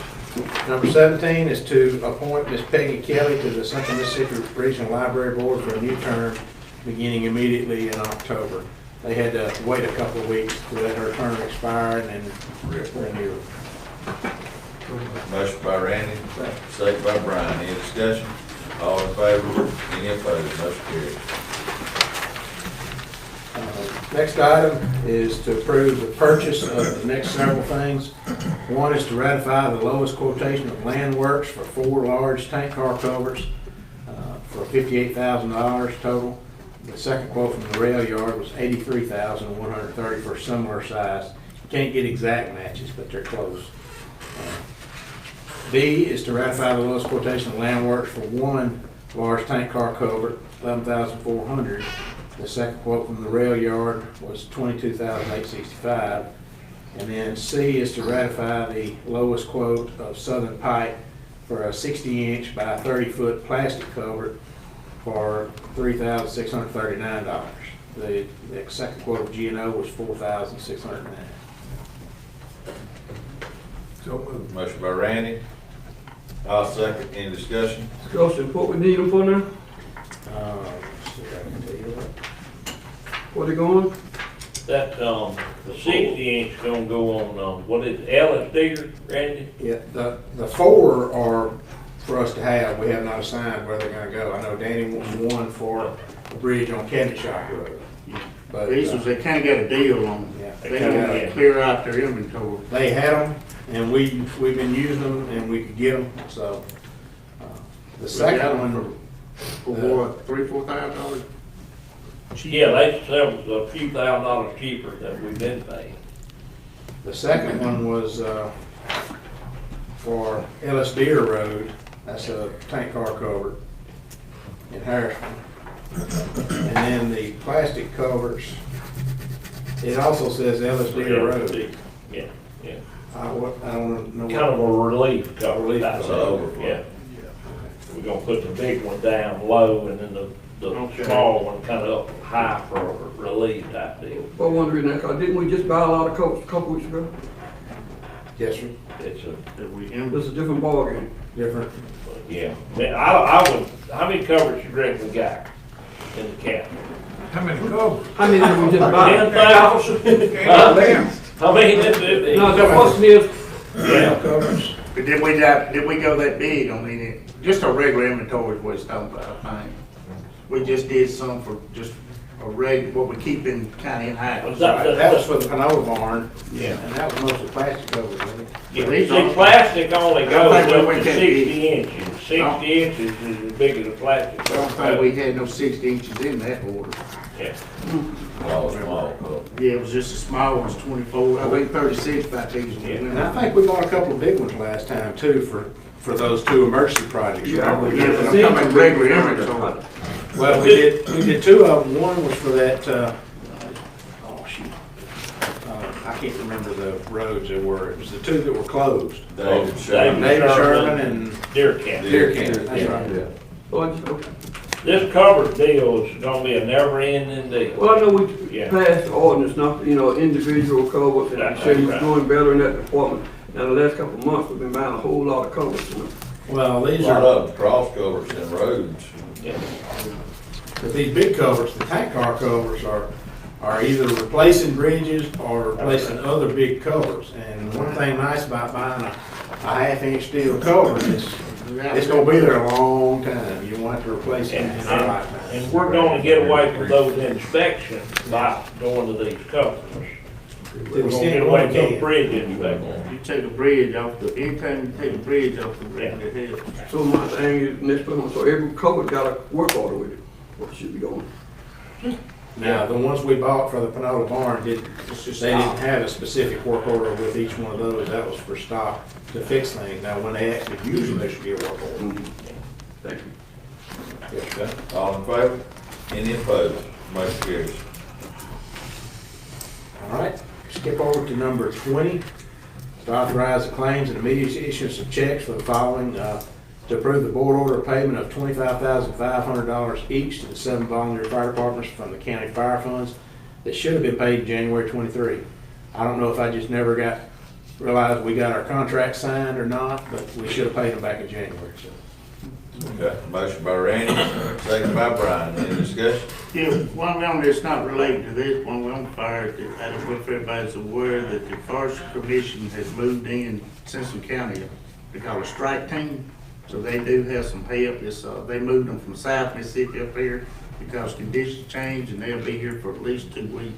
Number 17 is to appoint Ms. Peggy Kelly to the Central Mississippi Regional Library Board for a new term beginning immediately in October. They had to wait a couple of weeks to let her term expire and then renew it. Motion by Randy, second by Brian. Any discussion? All in favor? Any opposed? Motion carries. Next item is to approve the purchase of the next several things. One is to ratify the lowest quotation of Land Works for 4 large tank car culverts for $58,000 total. The second quote from the rail yard was $83,130 for a similar size. You can't get exact matches, but they're close. B is to ratify the lowest quotation of Land Works for 1 large tank car culvert, $11,400. The second quote from the rail yard was $22,865. And then C is to ratify the lowest quote of Southern Pipe for a 60-inch by 30-foot plastic culvert for $3,639. The second quote of G&O was $4,609. So moved. Motion by Randy. I'll second. Any discussion? Discussion, what we need them for now? Let's see if I can tell you Where they going? That, the 60-inch gonna go on, what is it, Ellis Digger, Randy? Yeah, the four are for us to have. We have not assigned where they're gonna go. I know Danny wants one for a bridge on Shock Road. But These ones, they kinda got a deal on them. Yeah. They gotta clear out their inventory. they had them, and we've been using them, and we could get them, so. The second one, For what, $3,000-4,000? Yeah, they sell a few $1,000s cheaper than we've been paying. the second one was, for Ellis Deer Road. That's a tank car cover in Harrisburg. And then the plastic covers, it also says Ellis Deer Road. Yeah, yeah. I don't know. Kind of a relief cover. Relief That's cover. overflow. Yeah. We're gonna put the big one down low and then the small one kind of up high for a relief type deal. I'm wondering that, 'cause didn't we just buy a lot of coats a couple weeks ago? Yes, sir. It's a, This is a different ballgame. Different. yeah. Man, I would, how many covers you reckon we got in the cap? How many covers? How many did we just buy? 10,000? I mean, it's. No, the question is, Yeah. Covers. But did we go that big? I mean, just a regular inventory is what it's talking about, I think. We just did some for just a what we keep in, kinda in house. That was for the Panola barn. Yeah. And that was mostly plastic covers, wasn't it? Yeah, see, plastic only goes I think we up went to that 60 big. inches. 60 inches is as big as a plastic. I don't think we had no 60 inches in that order. Yeah. Small cup. Yeah, it was just a small one's 24, I think 36 by these. And I think we bought a couple of big ones last time too for those two emergency projects. Remember? Yeah, but I'm talking regular inventory. Well, we did two of them. One was for that, oh shoot. I can't remember the roads they were. It was the two that were closed. David Sherman. David Sherman and Deer Camp. Deer Camp, that's Yeah. right. okay. This cover deal is gonna be a never-ending deal. Well, I know we Yeah. passed the ordinance, not, individual covers, and That's you said you was right. doing better in that department. Now, the last couple of months, we've been buying a whole lot of covers, Well, A these lot are, of them cross covers in roads. Yeah. but these big covers, the tank car covers are either replacing bridges or replacing other big covers. And one thing nice about buying a half-inch steel cover is it's gonna be there a long time. You won't have to replace it in a lifetime. And we're gonna get away from those inspections by going to these covers. We're gonna get away from those bridge inspections. You take a bridge off anytime you take a bridge off the regular hill. So my thing is, next one, so every cover got a work order with it, what should be going. Now, the ones we bought for the Panola barn they didn't have a specific work order with each one of those. That was for stock to fix things. Now, when they actually use them, there should be a work order. Thank you. Okay. All in favor? Any opposed? Motion carries. All right, skip over to number 20. To authorize the claims and immediate issuance of checks for the following, to approve the board order of payment of $25,500 each to the 7 volunteer fire departments from the county fire funds that should have been paid in January 23. I don't know if I just never realized we got our contract signed or not, but we should have paid them back in January, so. Okay, motion by Randy, second by Brian. Any discussion? Yeah, one of them that's not related to this, one of them fires, I don't know if everybody's aware that the Forest Commission has moved in Simpson County. They call it a strike team, so they do have some help. They moved them from South Mississippi up here because conditions changed, and they'll be here for at least 2 weeks.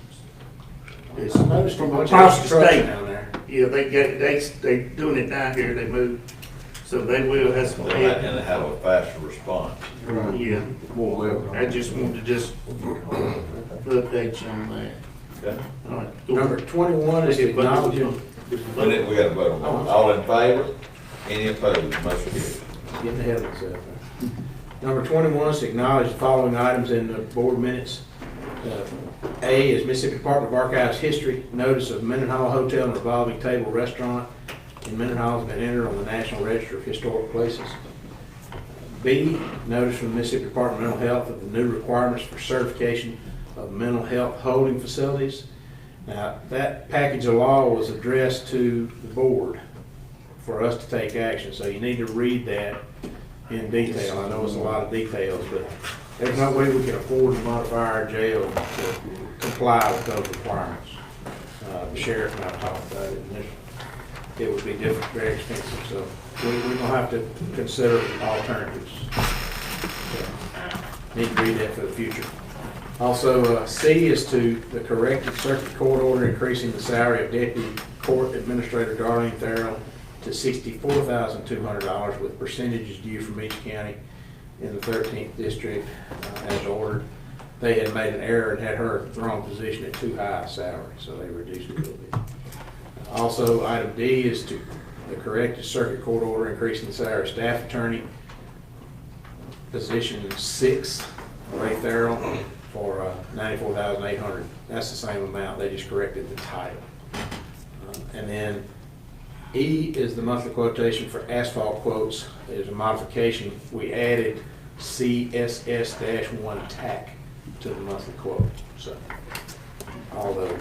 It's from across the state. Down there. Yeah, they doing it down here, they moved, so they will have some help. And they have a faster response. Yeah, I just wanted to update you on that. Okay. All right. Number 21 is acknowledging. We got a vote on that. All in favor? Any opposed? Motion carries. Getting ahead of myself. Number 21 is to acknowledge the following items in the board minutes. A is Mississippi Department of Archives history. Notice of Mendenhall Hotel and Revolving Table Restaurant in Mendenhall has been entered on the National Register of Historic Places. B, notice from the Mississippi Department of Mental Health of the new requirements for certification of mental health holding facilities. Now, that package of law was addressed to the board for us to take action, so you need to read that in detail. I know it's a lot of details, but there's no way we can afford to modify our jail to comply with those requirements. The sheriff and I talked about it, and it would be different, very expensive, so we're gonna have to consider alternatives. Need to read that for the future. Also, C is to the corrected circuit court order increasing the salary of Deputy Court Administrator Darlene Farrell to $64,200 with percentages due from each county in the 13th district as ordered. They had made an error and had her the wrong position at too high a salary, so they reduced it a little bit. Also, item D is to the corrected circuit court order increasing the salary of staff attorney position 6, Ray Farrell, for $94,800. That's the same amount, they just corrected the title. And then E is the monthly quotation for asphalt quotes. There's a modification. We added CSS-1 TAC to the monthly quote. So, all those.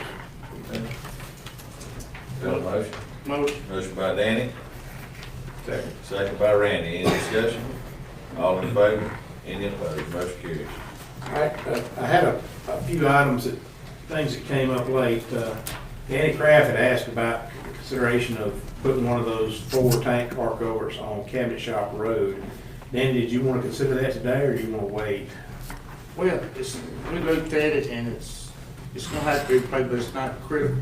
Got a motion? Motion. Motion by Danny. Second by Randy. Any discussion? All in favor? Any opposed? Motion carries. All right, I had a few items things that came up late. Danny Kraft had asked about the consideration of putting one of those 4 tank park overs on Cabinet Shop Road. Danny, did you want to consider that today, or do you want to wait? Well, we looked at it and it's gonna have to be paid, but it's not critical.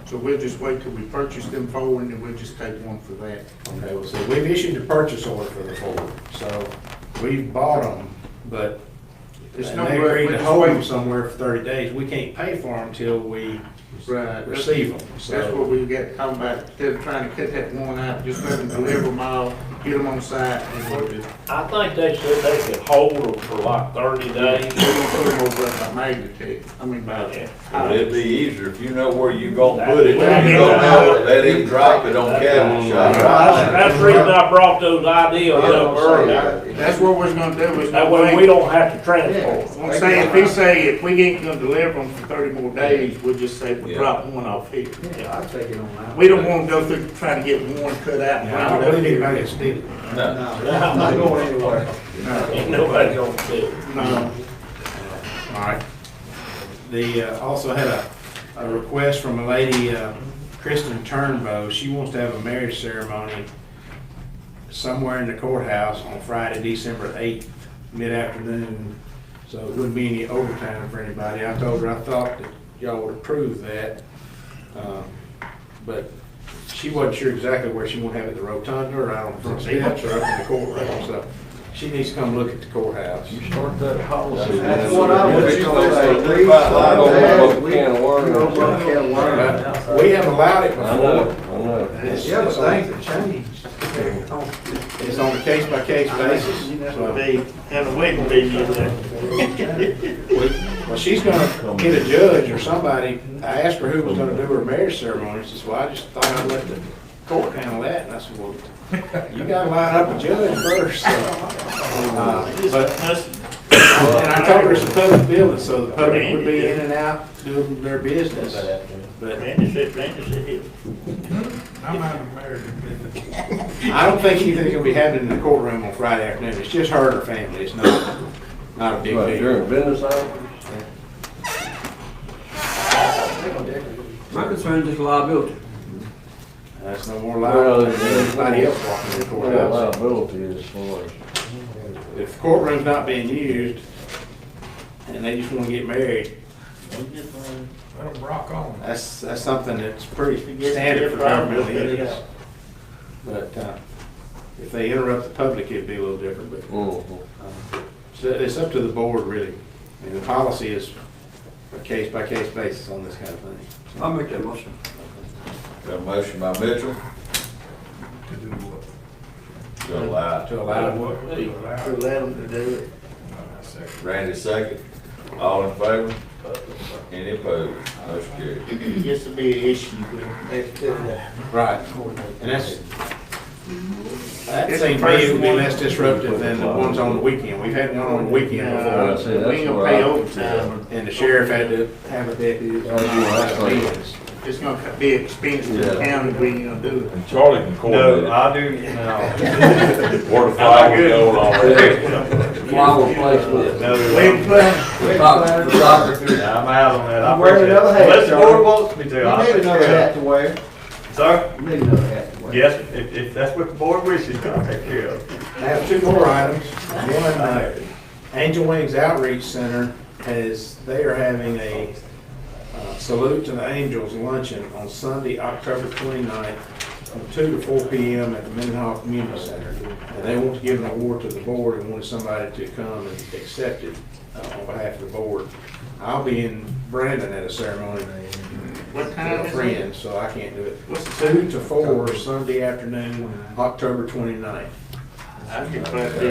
So we'll just wait till we purchase them 4 and then we'll just take one for that. Okay, well, so we've issued the purchase order for the 4, so we've bought them, but It's and no they rush. agreed We to just hold them wait. somewhere for 30 days. We can't pay for them until we Right. receive them. That's what we got talking about, instead of trying to cut that one out, just let them deliver them all, get them on site, and we'll just, I think they said they could hold them for like 30 days. we're gonna put them over at my Magnatech, I mean, by Well, it'd be easier if you know where you gonna put it, you Well, don't have it, let him drop it on Cabinet Shop. That's the reason I brought those ideas up earlier. That's what we're gonna do, is That way we don't have to transport. I'm saying, if we ain't gonna deliver them for 30 more days, we'll just say we Yeah. drop one off here. Yeah, I'd take it on out. We don't wanna go through trying to get one cut out and Yeah, I round don't up believe here. anybody can steal it. No, I'm not going anywhere. Ain't nobody gonna do it. No, All right. Also had a request from a lady, Kristen Turnbow. She wants to have a marriage ceremony somewhere in the courthouse on Friday, December 8th, mid-afternoon. So it wouldn't be any overtime for anybody. I told her I thought that y'all would approve that. But she wasn't sure exactly where she wanted to have it, the rotunda or out on the front steps or up in the courtroom. So she needs to come look at the courthouse. You start that policy. That's what I was It's gonna say. like, Please, I don't know what we- can of worms. we don't want to have worms. We have allowed it I know, before. I know. Yeah, but things have changed. It's on a case-by-case basis. So, they have a wedding venue there. well, she's gonna get a judge or somebody. I asked her who was gonna do her marriage ceremony. She said, well, I just thought I'd let the court handle that. And I said, well, you gotta line up a judge first. So, but, and I told her it's a public building, so the public would be in and out doing their business. But Randy said it. I'm out of marriage. I don't think anything's gonna be happening in the courtroom on Friday afternoon. It's just her and her family. It's not a big But deal. during business hours? My concern is just liability. That's no more Well, liable than anybody else walking in the Well, courthouse. liability as far as. If the courtroom's not being used, and they just wanna get married, Let them rock on. that's something that's pretty standard for government entities. But, if they interrupt the public, it'd be a little different, but, so it's up to the board, really. I mean, the policy is a case-by-case basis on this kind of thing. I'll make that motion. Got a motion by Mitchell to allow. To allow To let them to do it. Randy second. All in favor? Any opposed? Motion carries. Just to be an issue, but Right, and that seems to me it would be less disruptive than the ones on the weekend. We've had one on the weekend we before, ain't gonna pay overtime. and the sheriff had to have a deputy. It's gonna be expensive to the county, we ain't gonna do it. And Charlie can coordinate No, I do, no. where the fire was going on there. flower placement. No, Wait, The soccer field. I'm out on that. I I'm wearing appreciate it. another hat, Unless the board Charlie. wants me to, I'll You take need another care hat of to wear. it. Sir? You need another hat to wear. Yes, if that's what the board wishes, I'll take care of it. I have two more items. One, Angel Wings Outreach Center they are having a Salute to the Angels luncheon on Sunday, October 29th, from 2 to 4 p.m. at the Mendenhall Community Center. And they want to give an award to the board and wanted somebody to come and accept it on behalf of the board. I'll be in Brandon at a ceremony. What time With a is friend, so I can't do it. 2 to 4, Sunday afternoon, October 29th. I can try to do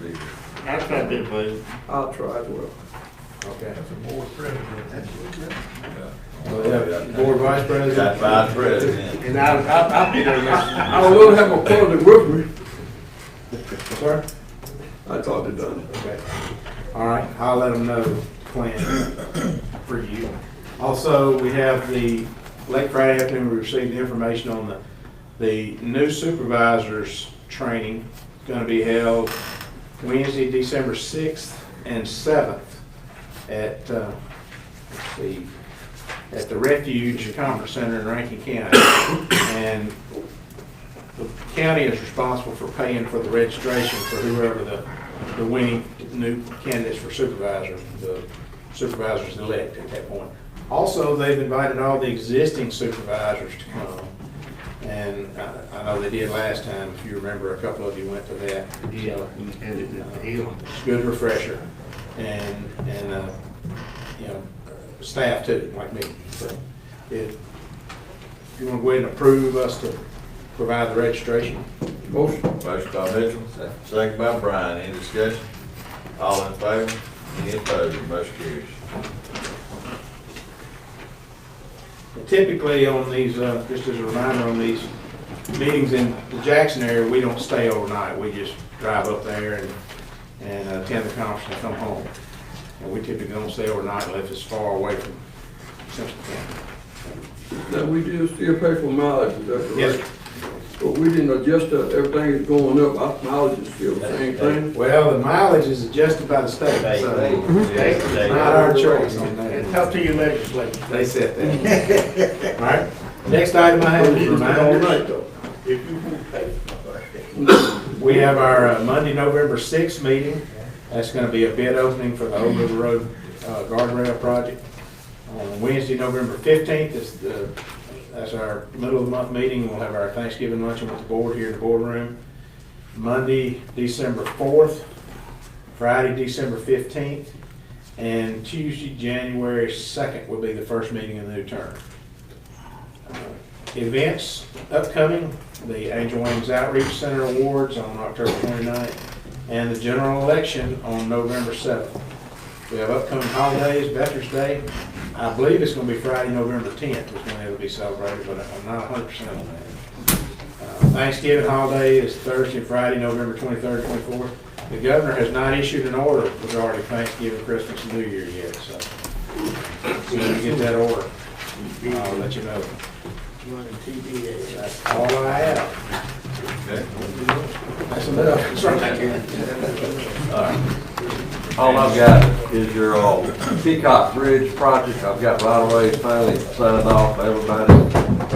it. I'll try to do it, buddy. I'll try as well. Okay. Board president. So we have board vice Got president. vice president. And I'll be there next. I would love to have my partner with me. Sir? I thought it done. Okay. All right, I'll let them know the plan for you. Also, we have late Friday afternoon, we received the information on the new supervisors training. It's going to be held Wednesday, December 6th and 7th at, at the Refuge Conference Center in Rankin County. And the county is responsible for paying for the registration for whoever the winning new candidates for supervisors, the supervisors elect at that point. Also, they've invited all the existing supervisors to come. And I know they did last time, if you remember, a couple of you went to that. Yeah, and It's a good refresher. And you know, staff too, like me. So if you want to go ahead and approve us to provide the registration. Motion. Motion by Mitchell, second by Brian. Any discussion? All in favor? Any opposed? Motion carries. Typically on these, just as a reminder, on these meetings in the Jackson area, we don't stay overnight. We just drive up there and attend the conference and come home. And we typically don't stay overnight unless it's far away from Simpson County. Now, we do still pay for mileage, is that correct? Yes. But we didn't adjust that, everything is going up, our mileage is still the same thing. Well, the mileage is adjusted by the state, so it's not our choice on that. And talk to your legislature. They set that. All right. Next item I have is All reminders. night though. If you won't pay. We have our Monday, November 6th meeting. That's going to be a bid opening for the Old River Road guardrail project. On Wednesday, November 15th, that's our middle of the month meeting. We'll have our Thanksgiving luncheon with the board here in the boardroom. Monday, December 4th, Friday, December 15th, and Tuesday, January 2nd will be the first meeting in the new term. Events upcoming, the Angel Wings Outreach Center Awards on October 29th, and the general election on November 7th. We have upcoming holidays, Veterans Day. I believe it's going to be Friday, November 10th is when it'll be celebrated, but I'm not 100% on that. Thanksgiving holiday is Thursday and Friday, November 23rd and 24th. The governor has not issued an order regarding Thanksgiving, Christmas, and New Year yet, so as soon as we get that order, I'll let you know. That's all I have. Okay. That's enough. All right. All I've got is your Peacock Bridge project. I've got right-of-way finally signed off. Everybody,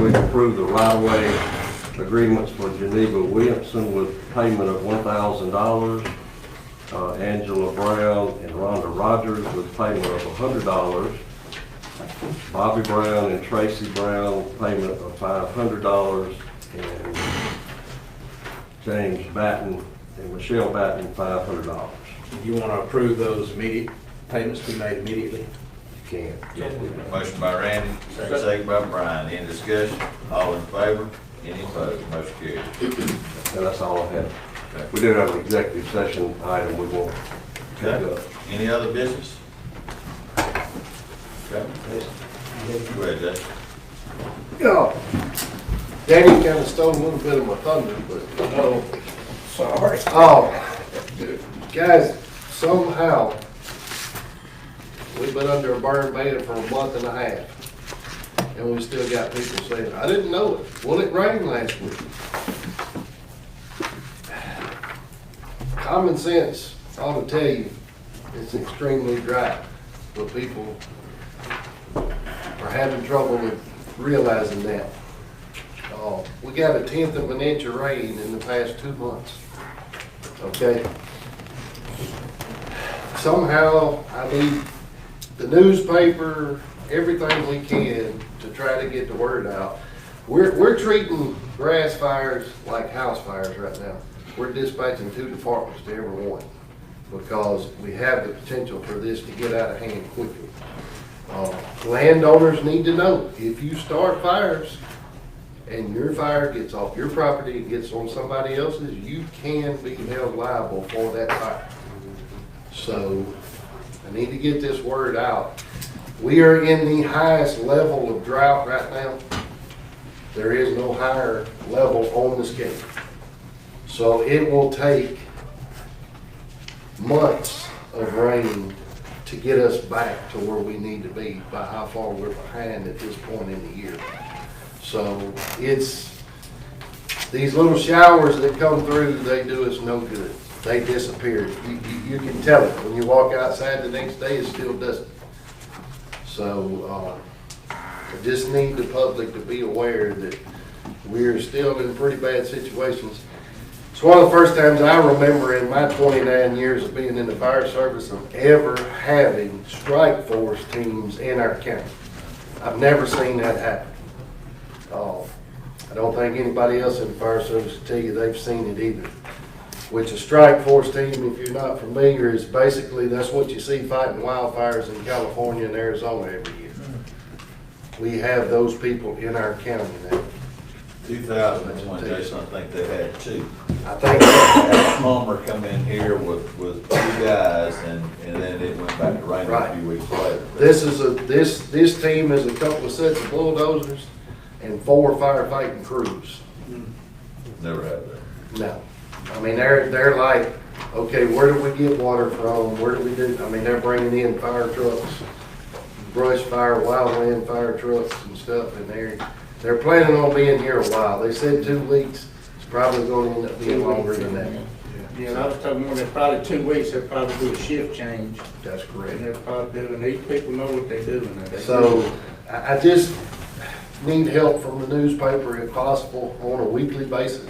we've approved the right-of-way agreements for Geneva Williamson with payment of $1,000. Angela Brown and Rhonda Rogers with payment of $100. Bobby Brown and Tracy Brown, payment of $500. And James Batten and Michelle Batten, $500. You want to approve those immediate payments to be made immediately? You can. Motion by Randy, second by Brian. Any discussion? All in favor? Any opposed? Motion carries. And that's all I have. We do have an executive session item we want to take up. Any other business? Okay. Go ahead, Jay. Yeah. Danny kind of stole a little bit of my thunder, but, Sorry. oh, guys, somehow, we've been under a burn ban for a month and a half, and we still got people saying, I didn't know it. Well, it rained last week. Common sense, I ought to tell you, it's extremely dry, but people are having trouble with realizing that. We got 1/10 of an inch of rain in the past 2 months, okay? Somehow, I need the newspaper, everything we can to try to get the word out. We're treating grass fires like house fires right now. We're dispatching 2 departments to every one because we have the potential for this to get out of hand quickly. Landowners need to know, if you start fires and your fire gets off your property and gets on somebody else's, you can be held liable for that fire. So I need to get this word out. We are in the highest level of drought right now. There is no higher level on the scale. So it will take months of rain to get us back to where we need to be by how far we're behind at this point in the year. So it's, these little showers that come through, they do us no good. They disappear. You can tell it. When you walk outside the next day, it's still dusty. So I just need the public to be aware that we're still in pretty bad situations. It's one of the first times I remember in my 29 years of being in the fire service of ever having strike force teams in our county. I've never seen that happen. I don't think anybody else in the fire service will tell you they've seen it either. Which a strike force team, if you're not familiar, is basically, that's what you see fighting wildfires in California and Arizona every year. We have those people in our county now. 2001, Jason, I think they had 2. I think Had a plumber come in here with 2 guys, and then it went back to rain a few weeks later. this team is a couple of sets of bulldozers and 4 firefighting crews. Never had that. No. I mean, they're like, okay, where do we get water from? Where do we do? I mean, they're bringing in fire trucks, brush fire, wildland fire trucks and stuff, and they're planning on being here a while. They said 2 weeks. It's probably going to end up being longer than that. Yeah, and I was talking more than probably 2 weeks, they'll probably do a shift change. That's And correct. they're probably doing, these people know what they're doing. So I just need help from the newspaper if possible on a weekly basis.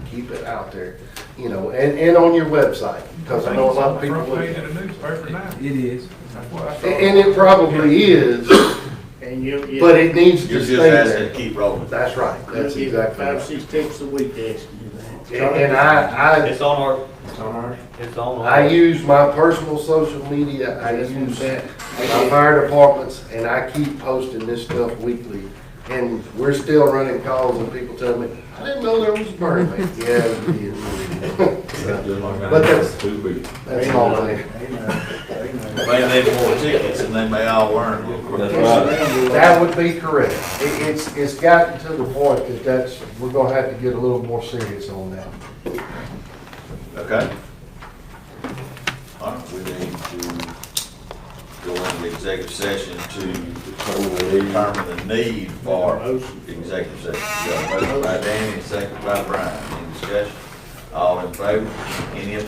Keep it out there, you know, and on your website, because I know a lot of people Front look page at of the newspaper now. It is. That's what I saw. and it probably is, And you, but it needs You're to just stay asking there. to keep rolling. That's right, that's give exactly 5, right. 6 tips a week asking you that. And I It's on our, It's on ours. it's on our. I use my personal social media, I use my fire departments, and I keep posting this stuff weekly. And we're still running calls and people tell me, I didn't know there was a burn man. Yeah, it is. But that's all they. May need more tickets, and they may all learn. That would be correct. It's gotten to the point that we're gonna have to get a little more serious on that. Okay. All right, we need to go into executive session to determine the need for executive session. Got a motion by Danny, and second by Brian. Any discussion? All in favor? Any opposed?